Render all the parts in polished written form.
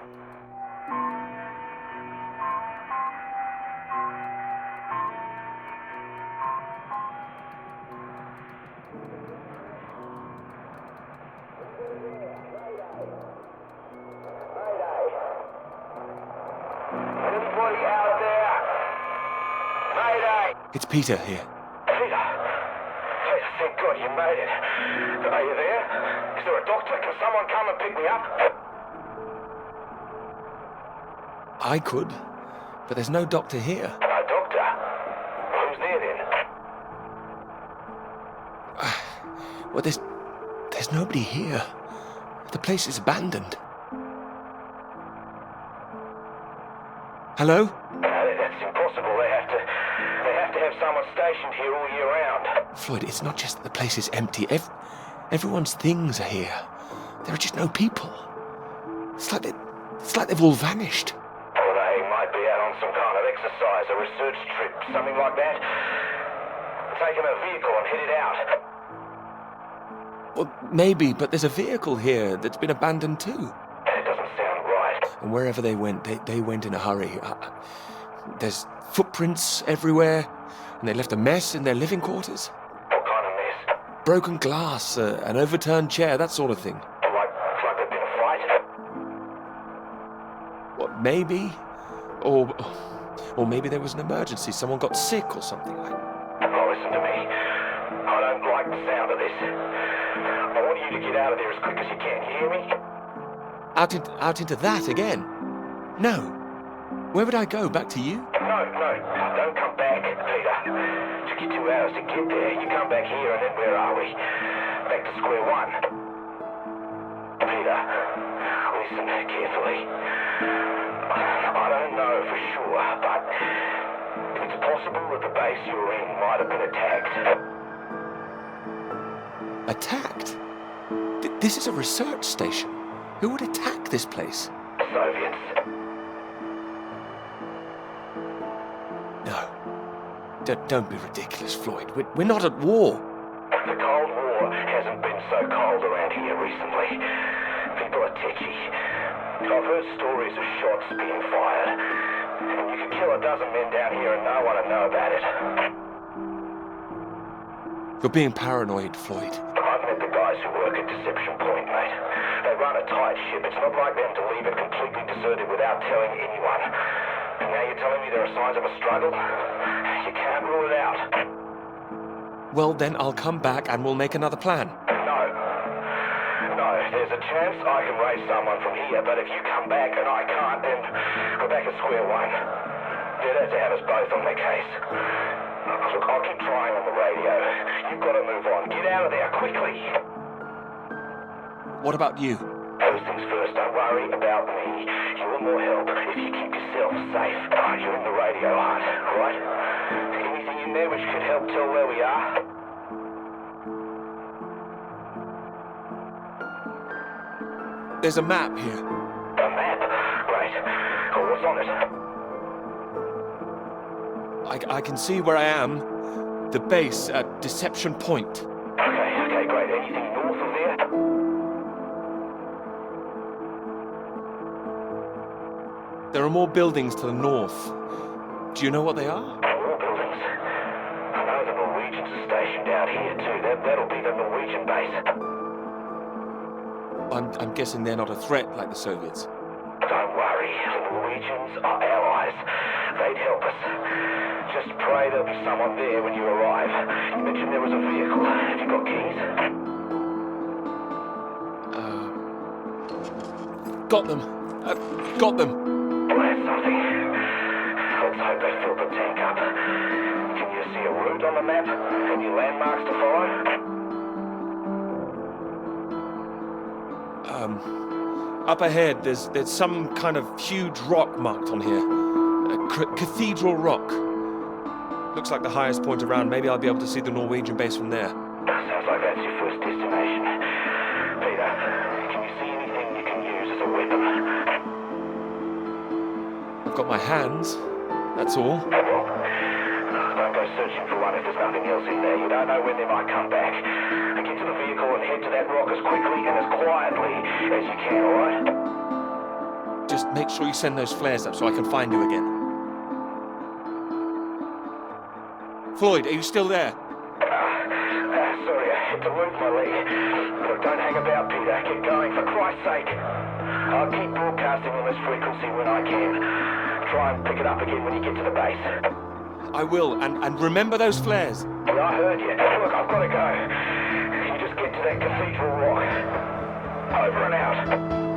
Anybody out there? Mayday! It's Peter here. Peter, thank God you made it. Are you there? Is there a doctor? Can someone come and pick me up? I could, but there's no doctor here. No doctor? Who's there then? Well, there's nobody here. The place is abandoned. Hello? That's impossible. They have to have someone stationed here all year round. Floyd, it's not just that the place is empty. Everyone's things are here. There are just no people. It's like they've all vanished. Well, they might be out on some kind of exercise, a research trip, something like that. Taking a vehicle and headed out. Well, maybe, but there's a vehicle here that's been abandoned too. That doesn't sound right. And wherever they went, they went in a hurry. There's footprints everywhere, and they left a mess in their living quarters. What kind of mess? Broken glass, an overturned chair, that sort of thing. Like there'd been a fight? What, maybe? Or maybe there was an emergency. Someone got sick or something. Oh, listen to me. I don't like the sound of this. I want you to get out of there as quick as you can. Hear me? Out into that again? No. Where would I go? Back to you? No. Don't come back, Peter. Took you 2 hours to get there. You come back here and then where are we? Back to square one. Peter, listen carefully. I don't know for sure, but it's possible that the base you're in might have been attacked. Attacked? This is a research station. Who would attack this place? The Soviets. No. Don't be ridiculous, Floyd. We're not at war. The Cold War hasn't been so cold around here recently. People are tetchy. I've heard stories of shots being fired. And you could kill a dozen men down here and no one would know about it. You're being paranoid, Floyd. I've met the guys who work at Deception Point, mate. They run a tight ship. It's not like them to leave it completely deserted without telling anyone. And now you're telling me there are signs of a struggle? You can't rule it out. Well, then I'll come back and we'll make another plan. No, there's a chance I can raise someone from here, but if you come back and I can't, then we're back at square one. They'd have to have us both on their case. Look, I'll keep trying on the radio. You've got to move on. Get out of there, quickly. What about you? Those things first. Don't worry about me. You're more help if you keep yourself safe. You're in the radio hunt, right? Anything in there which could help tell where we are? There's a map here. A map? Great. Oh, what's on it? I can see where I am. The base at Deception Point. Okay, great. Anything north of there? There are more buildings to the north. Do you know what they are? More buildings. I know the Norwegians are stationed out here too. That'll be the Norwegian base. I'm guessing they're not a threat like the Soviets. Don't worry. The Norwegians are allies. They'd help us. Just pray there'll be someone there when you arrive. You mentioned there was a vehicle. Have you got keys? Got them. Got them. Well, that's something. Let's hope they fill the tank up. Can you see a route on the map? Any landmarks to follow? Up ahead, there's some kind of huge rock marked on here. Cathedral Rock. Looks like the highest point around. Maybe I'll be able to see the Norwegian base from there. Sounds like that's your first destination. Peter, can you see anything you can use as a weapon? I've got my hands. That's all. Well, don't go searching for one if there's nothing else in there. You don't know when they might come back. And get to the vehicle and head to that rock as quickly and as quietly as you can, alright? make sure you send those flares up so I can find you again. Floyd, are you still there? Sorry, I had to lose my leg. Look, don't hang about, Peter. Keep going, for Christ's sake. I'll keep broadcasting on this frequency when I can. Try and pick it up again when you get to the base. I will, and remember those flares. Yeah, I heard you. Look, I've got to go. You just get to that cathedral rock. Over and out.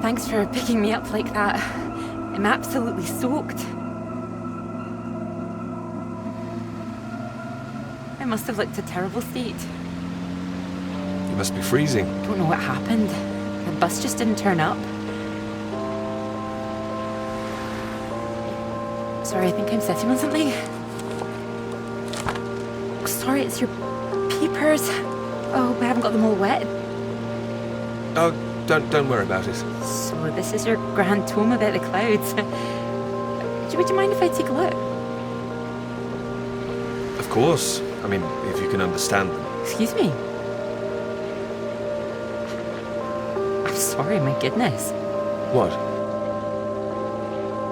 Thanks for picking me up like that. I'm absolutely soaked. I must have looked a terrible state. You must be freezing. Don't know what happened. The bus just didn't turn up. Sorry, I think I'm sitting on something. Oh, sorry, it's your peepers. Oh, I haven't got them all wet. Oh, don't worry about it. So this is your grand tome about the clouds. Would you mind if I take a look? Of course. I mean, if you can understand them. Excuse me? I'm sorry, my goodness. What?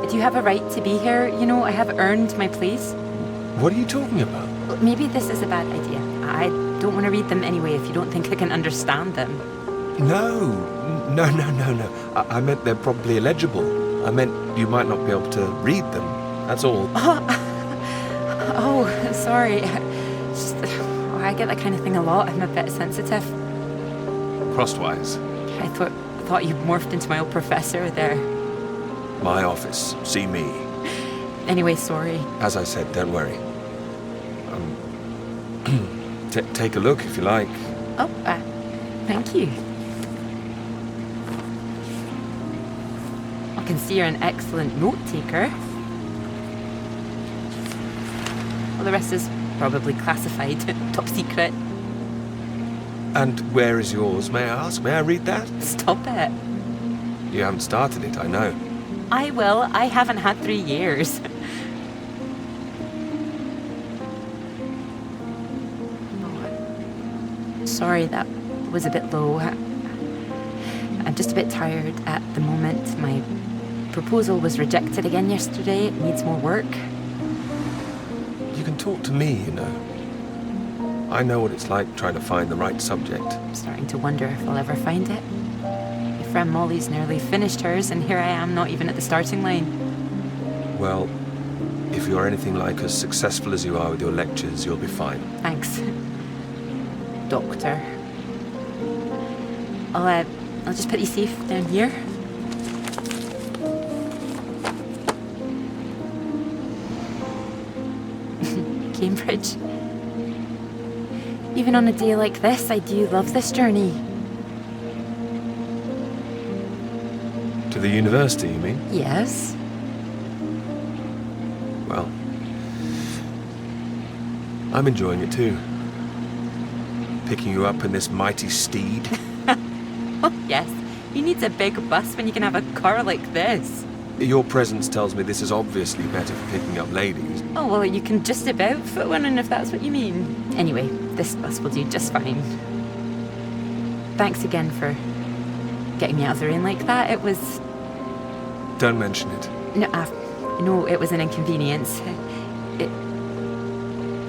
Do you have a right to be here? You know, I have earned my place. What are you talking about? Well, maybe this is a bad idea. I don't want to read them anyway if you don't think I can understand them. No. I meant they're probably illegible. I meant you might not be able to read them. That's all. Oh, sorry. I get that kind of thing a lot. I'm a bit sensitive. Crosswise. I thought you morphed into my old professor there. My office. See me. Anyway, sorry. As I said, don't worry. Take a look if you like. Oh, thank you. I can see you're an excellent note taker. Well, the rest is probably classified, top secret. And where is yours, may I ask? May I read that? Stop it. You haven't started it, I know. I will. I haven't had 3 years. Sorry, that was a bit low. I'm just a bit tired at the moment. My proposal was rejected again yesterday. It needs more work. You can talk to me, you know. I know what it's like trying to find the right subject. I'm starting to wonder if I'll ever find it. My friend Molly's nearly finished hers, and here I am, not even at the starting line. Well, if you're anything like as successful as you are with your lectures, you'll be fine. Thanks, Doctor. I'll just put you safe down here. Cambridge. Even on a day like this, I do love this journey. To the university, you mean? Yes. Well, I'm enjoying it too. Picking you up in this mighty steed. Oh, yes. Who needs a big bus when you can have a car like this? Your presence tells me this is obviously better for picking up ladies. Oh, well, you can just about fit one in if that's what you mean. Anyway, this bus will do just fine. Thanks again for getting me out of the rain like that. It was... Don't mention it. No, it was an inconvenience.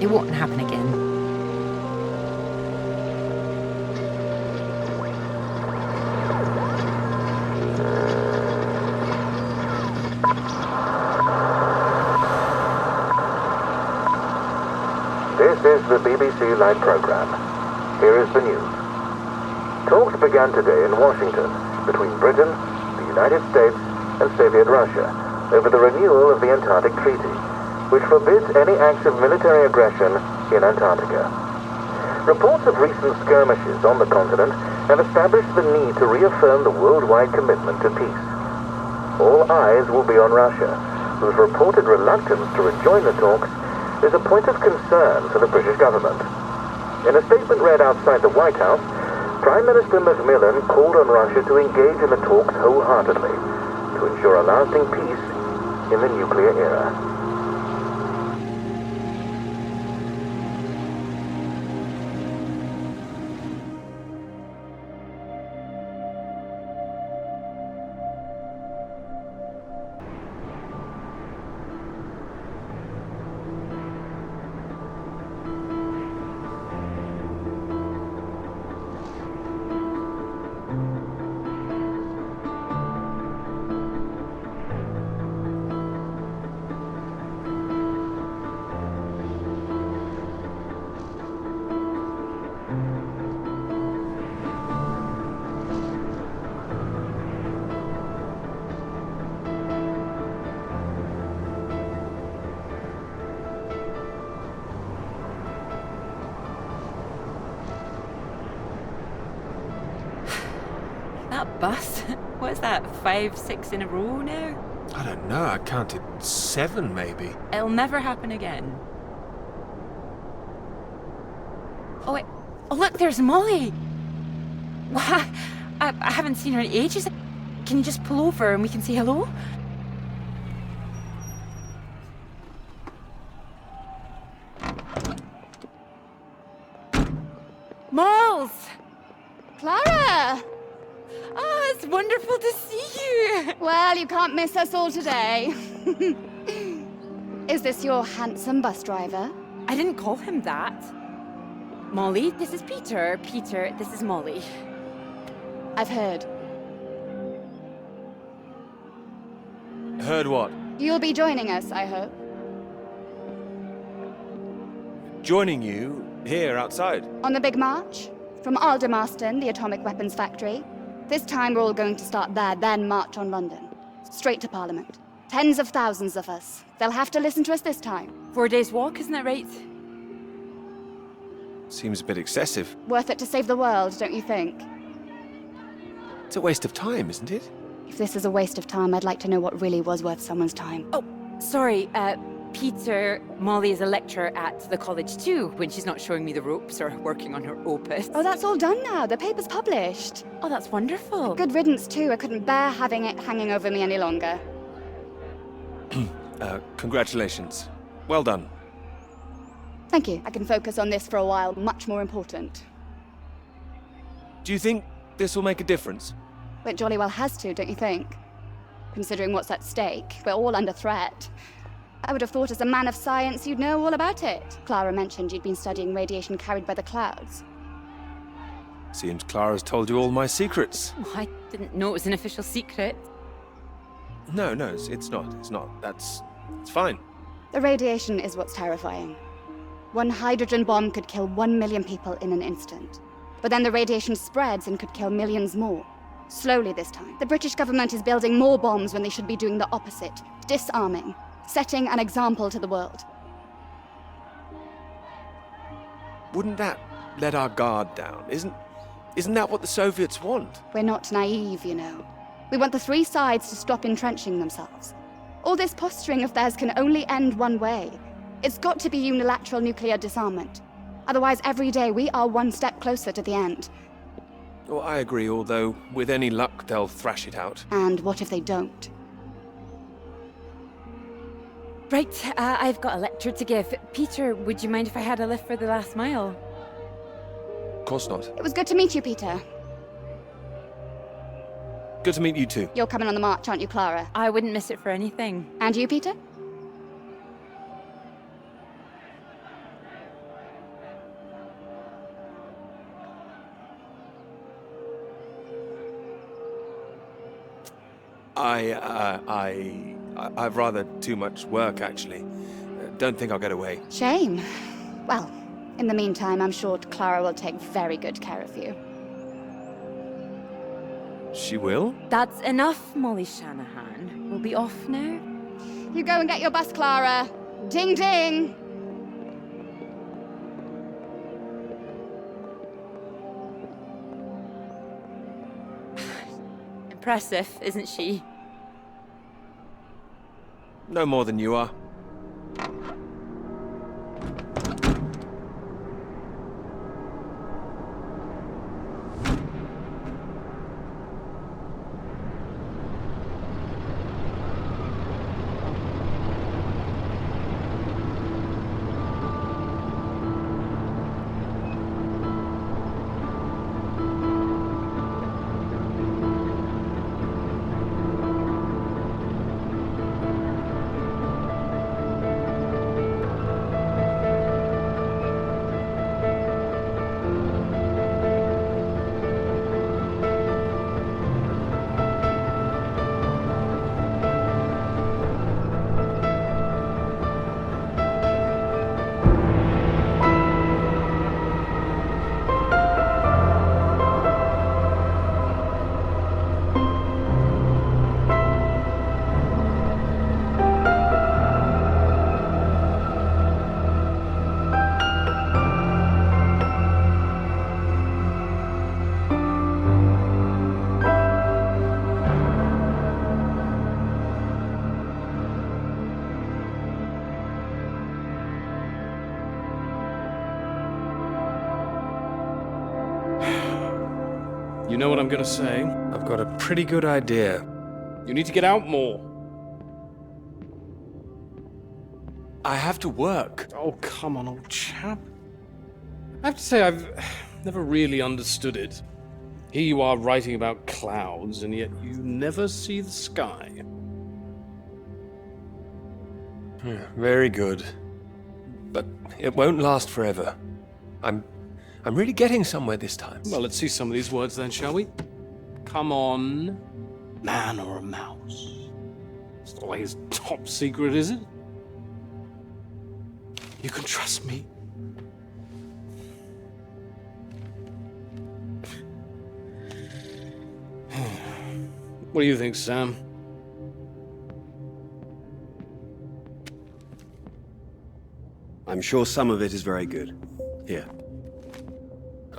It won't happen again. This is the BBC Live programme. Here is the news. Talks began today in Washington between Britain, the United States, and Soviet Russia over the renewal of the Antarctic Treaty, which forbids any acts of military aggression in Antarctica. Reports of recent skirmishes on the continent have established the need to reaffirm the worldwide commitment to peace. All eyes will be on Russia, whose reported reluctance to rejoin the talks is a point of concern for the British government. In a statement read outside the White House, Prime Minister Macmillan called on Russia to engage in the talks wholeheartedly to ensure a lasting peace in the nuclear era. That bus? What's that, 5, 6 in a row now? I don't know, I counted 7 maybe. It'll never happen again. Oh, wait. Oh, look, there's Molly. Wow, I haven't seen her in ages. Can you just pull over and we can say hello? Moles! Clara! Oh, it's wonderful to see you. Well, you can't miss us all today. Is this your handsome bus driver? I didn't call him that. Molly, this is Peter. Peter, this is Molly. I've heard. Heard what? You'll be joining us, I hope. Joining you here outside. On the big march? From Aldermaston, the atomic weapons factory. This time we're all going to start there, then march on London. Straight to Parliament. Tens of thousands of us. They'll have to listen to us this time. 4 days walk, isn't that right? Seems a bit excessive. Worth it to save the world, don't you think? It's a waste of time, isn't it? If this is a waste of time, I'd like to know what really was worth someone's time. Oh, sorry, Peter, Molly is a lecturer at the college too, when she's not showing me the ropes or working on her opus. Oh, that's all done now. The paper's published. Oh, that's wonderful. Good riddance, too. I couldn't bear having it hanging over me any longer. Congratulations. Well done. Thank you. I can focus on this for a while. Much more important. Do you think this will make a difference? It jolly well has to, don't you think? Considering what's at stake, we're all under threat. I would have thought as a man of science you'd know all about it. Clara mentioned you'd been studying radiation carried by the clouds. Seems Clara's told you all my secrets. Oh, I didn't know it was an official secret. No, it's not. It's fine. The radiation is what's terrifying. One hydrogen bomb could kill 1 million people in an instant. But then the radiation spreads and could kill millions more. Slowly this time. The British government is building more bombs when they should be doing the opposite. Disarming. Setting an example to the world. Wouldn't that let our guard down? Isn't that what the Soviets want? We're not naive, you know. We want the three sides to stop entrenching themselves. All this posturing of theirs can only end one way. It's got to be unilateral nuclear disarmament. Otherwise, every day we are one step closer to the end. Well, I agree, although with any luck they'll thrash it out. And what if they don't? Right, I've got a lecture to give. Peter, would you mind if I had a lift for the last mile? Of course not. It was good to meet you, Peter. Good to meet you too. You're coming on the march, aren't you, Clara? I wouldn't miss it for anything. And you, Peter? I've rather too much work, actually. Don't think I'll get away. Shame. Well, in the meantime, I'm sure Clara will take very good care of you. She will? That's enough, Molly Shanahan. We'll be off now. You go and get your bus, Clara. Ding ding! Impressive, isn't she? No more than you are. You know what I'm gonna say? I've got a pretty good idea. You need to get out more. I have to work. Oh, come on, old chap. I have to say, I've never really understood it. Here you are writing about clouds, and yet you never see the sky. Very good. But it won't last forever. I'm really getting somewhere this time. Well, let's see some of these words then, shall we? Come on. Man or a mouse? It's not like it's top secret, is it? You can trust me. What do you think, Sam? I'm sure some of it is very good. Here.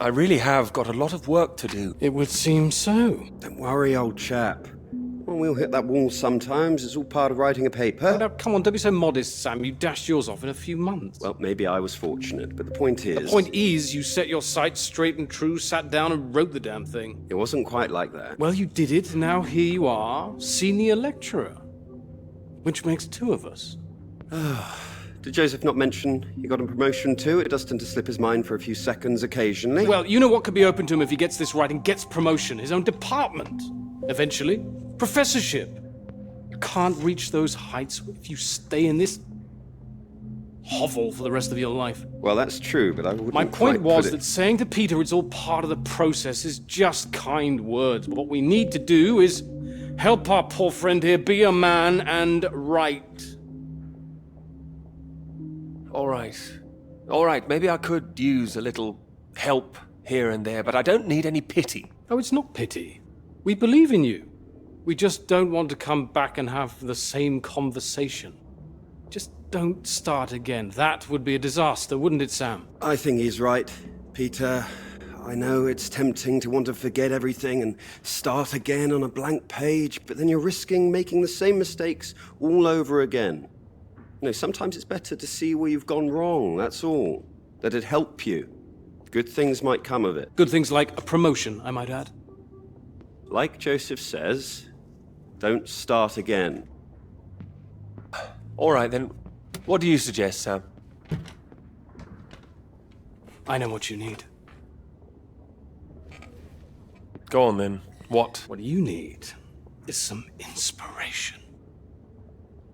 I really have got a lot of work to do. It would seem so. Don't worry, old chap. Well, we'll hit that wall sometimes. It's all part of writing a paper. Now, come on, don't be so modest, Sam. You dashed yours off in a few months. Well, maybe I was fortunate, but the point is... The point is, you set your sights straight and true, sat down and wrote the damn thing. It wasn't quite like that. Well, you did it, and now here you are, senior lecturer. Which makes two of us. Did Joseph not mention he got a promotion too? It does tend to slip his mind for a few seconds occasionally. Well, you know what could be open to him if he gets this right and gets promotion? His own department. Eventually. Professorship. You can't reach those heights if you stay in this hovel for the rest of your life. Well, that's true, but I wouldn't My point quite was put it... that saying to Peter it's all part of the process is just kind words. What we need to do is help our poor friend here be a man and write. All right, maybe I could use a little help here and there, but I don't need any pity. Oh, it's not pity. We believe in you. We just don't want to come back and have the same conversation. Just don't start again. That would be a disaster, wouldn't it, Sam? I think he's right, Peter. I know it's tempting to want to forget everything and start again on a blank page, but then you're risking making the same mistakes all over again. You know, sometimes it's better to see where you've gone wrong, that's all. That'd help you. Good things might come of it. Good things like a promotion, I might add. Like Joseph says, don't start again. All right, then What do you suggest, Sam? I know what you need. Go on then. What? What you need is some inspiration.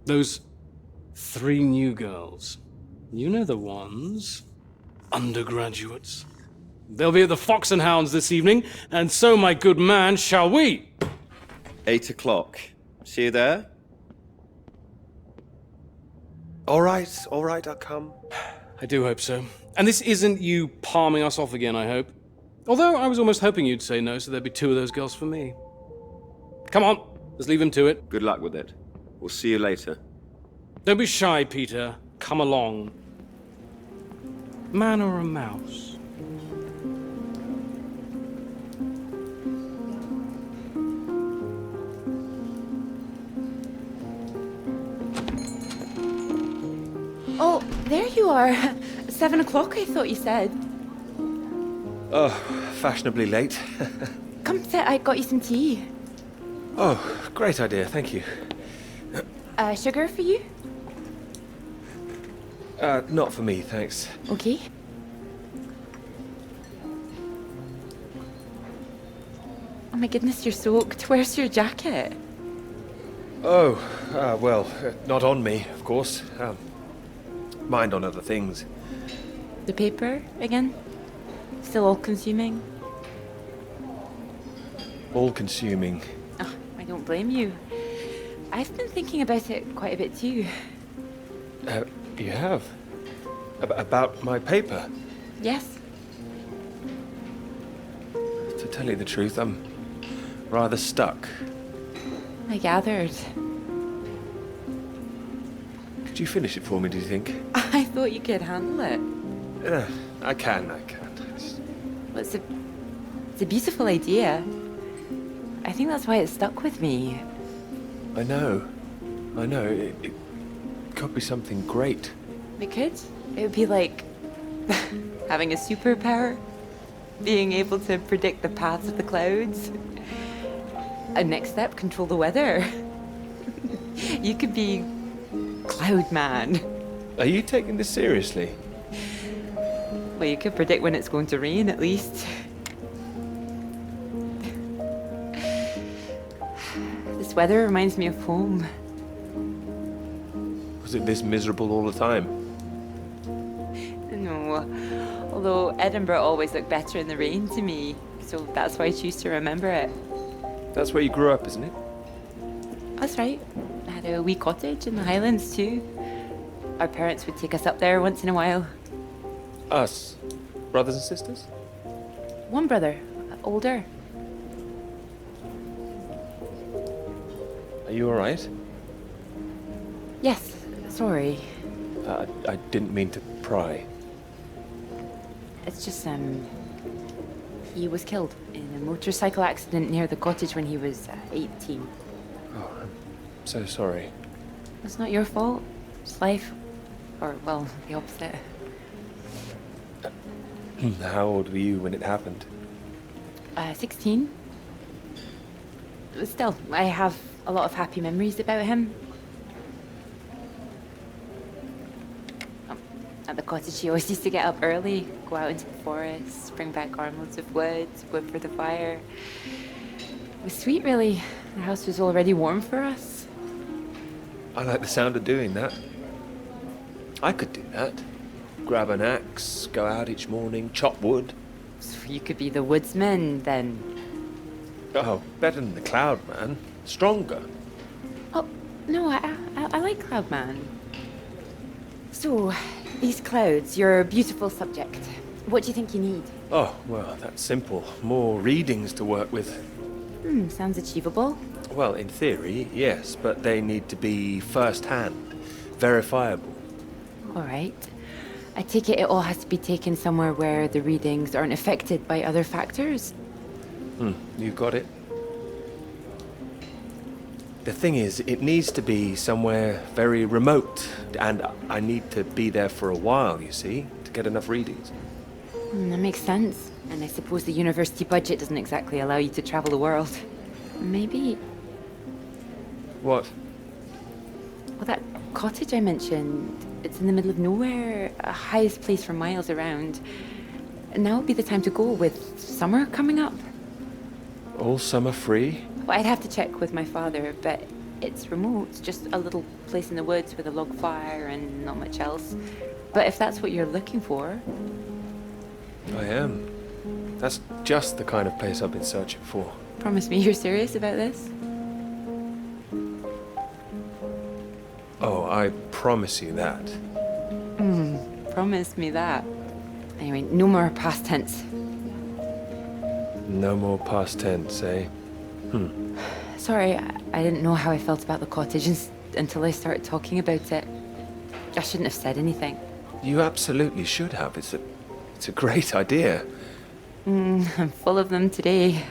Those 3 new girls. You know the ones. Undergraduates. They'll be at the Fox and Hounds this evening, and so, my good man, shall we? 8 o'clock. See you there? All right, I'll come. I do hope so. And this isn't you palming us off again, I hope. Although I was almost hoping you'd say no, so there'd be 2 of those girls for me. Come on, let's leave him to it. Good luck with it. We'll see you later. Don't be shy, Peter. Come along. Man or a mouse? Oh, there you are. 7 o'clock, I thought you said. Oh, fashionably late. Come sit, I got you some tea. Oh, great idea, thank you. Sugar for you? Not for me, thanks. Okay. Oh my goodness, you're soaked. Where's your jacket? Oh, well, not on me, of course. Mind on other things. The paper again? Still all-consuming? All-consuming. Oh, I don't blame you. I've been thinking about it quite a bit too. You have? About my paper? Yes. To tell you the truth, I'm rather stuck. I gathered. Could you finish it for me, do you think? I thought you could handle it. I can. Well, it's a beautiful idea. I think that's why it stuck with me. I know. It could be something great. It could. It would be like having a superpower. Being able to predict the paths of the clouds. And next step, control the weather. You could be Cloud Man. Are you taking this seriously? Well, you could predict when it's going to rain, at least. This weather reminds me of home. Was it this miserable all the time? No. Although Edinburgh always looked better in the rain to me, so that's why I choose to remember it. That's where you grew up, isn't it? That's right. I had a wee cottage in the Highlands too. Our parents would take us up there once in a while. Us? Brothers and sisters? One brother, older. Are you alright? Yes, sorry. I didn't mean to pry. It's just, he was killed in a motorcycle accident near the cottage when he was 18. Oh, I'm so sorry. It's not your fault. It's life. Or, well, the opposite. How old were you when it happened? 16. Still, I have a lot of happy memories about him. At the cottage, he always used to get up early, go out into the forest, bring back armloads of wood, wood for the fire. It was sweet, really. The house was already warm for us. I like the sound of doing that. I could do that. Grab an axe, go out each morning, chop wood. So you could be the woodsman, then. Oh, better than the Cloud Man. Stronger. Oh, no, I like Cloudman. So, these clouds, your beautiful subject. What do you think you need? Oh, well, that's simple. More readings to work with. Sounds achievable. Well, in theory, yes, but they need to be first-hand, verifiable. All right. I take it all has to be taken somewhere where the readings aren't affected by other factors? You got it. The thing is, it needs to be somewhere very remote, and I need to be there for a while, you see, to get enough readings. That makes sense. And I suppose the university budget doesn't exactly allow you to travel the world. Maybe... What? Well, cottage I mentioned, it's in the middle of nowhere, highest place for miles around. Now would be the time to go with summer coming up. All summer free? Well, I'd have to check with my father, but it's remote, just a little place in the woods with a log fire and not much else. But if that's what you're looking for... I am. That's just the kind of place I've been searching for. Promise me you're serious about this? Oh, I promise you that. Promise me that. Anyway, no more past tense. No more past tense, eh? Sorry, I didn't know how I felt about the cottage until I started talking about it. I shouldn't have said anything. You absolutely should have. It's a great idea. I'm full of them today.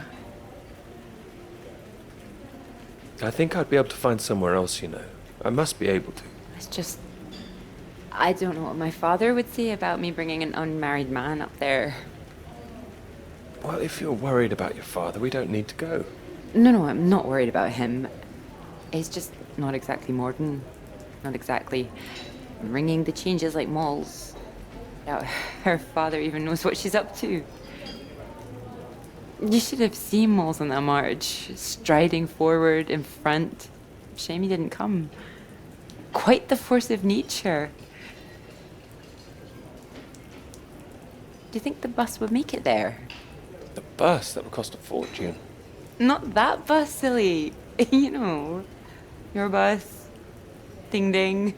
I think I'd be able to find somewhere else, you know. I must be able to. It's just... I don't know what my father would say about me bringing an unmarried man up there. Well, if you're worried about your father, we don't need to go. No, I'm not worried about him. He's just not exactly modern. Not exactly ringing the changes like Moll's. Doubt her father even knows what she's up to. You should have seen Moll's on that march, striding forward in front. Shame he didn't come. Quite the force of nature. Do you think the bus would make it there? The bus, that would cost a fortune. Not that bus, silly. You know, your bus. Ding ding.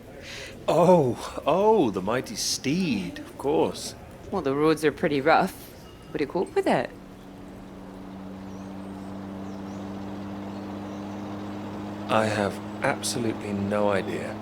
Oh, the mighty steed, of course. Well, the roads are pretty rough. Would it cope with it? I have absolutely no idea.